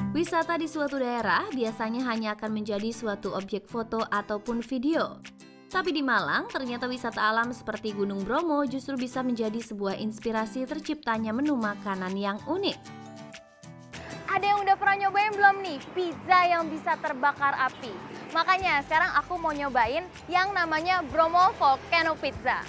Wisata di suatu daerah biasanya hanya akan menjadi suatu objek foto ataupun video. Tapi di Malang, ternyata wisata alam seperti Gunung Bromo justru bisa menjadi sebuah inspirasi terciptanya menu makanan yang unik. Ada yang udah pernah nyobain belum nih pizza yang bisa terbakar api? Makanya sekarang aku mau nyobain yang namanya Bromo Volcano Pizza.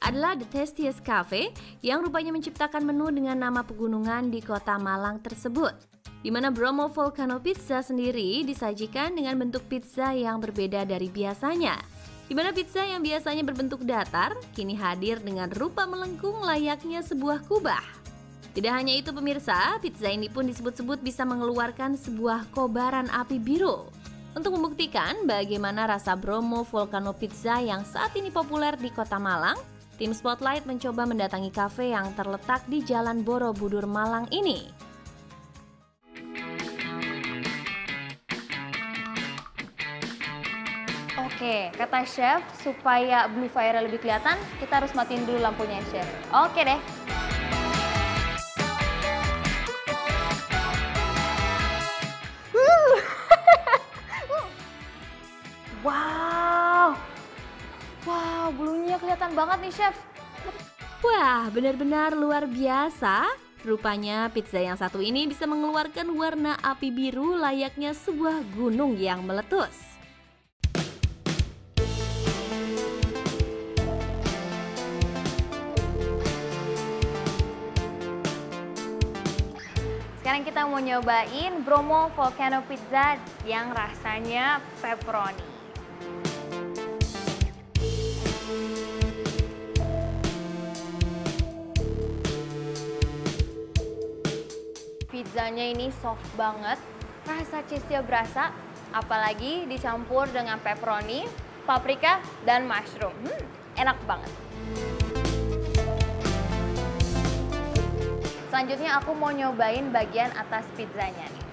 Adalah The Tastiest Cafe yang rupanya menciptakan menu dengan nama pegunungan di kota Malang tersebut. Di mana Bromo Volcano Pizza sendiri disajikan dengan bentuk pizza yang berbeda dari biasanya. Di mana pizza yang biasanya berbentuk datar, kini hadir dengan rupa melengkung layaknya sebuah kubah. Tidak hanya itu pemirsa, pizza ini pun disebut-sebut bisa mengeluarkan sebuah kobaran api biru. Untuk membuktikan bagaimana rasa Bromo Volcano Pizza yang saat ini populer di kota Malang, tim Spotlight mencoba mendatangi kafe yang terletak di Jalan Borobudur Malang ini. Oke, kata chef, supaya blue fire lebih kelihatan, kita harus matiin dulu lampunya, chef. Oke deh. Wow. Wow, bulunya kelihatan banget nih, chef. Wah, benar-benar luar biasa. Rupanya pizza yang satu ini bisa mengeluarkan warna api biru layaknya sebuah gunung yang meletus. Sekarang kita mau nyobain Bromo Volcano Pizza yang rasanya pepperoni. Pizzanya ini soft banget, rasa cheese-nya berasa, apalagi dicampur dengan pepperoni, paprika, dan mushroom. Enak banget. Selanjutnya aku mau nyobain bagian atas pizzanya nih.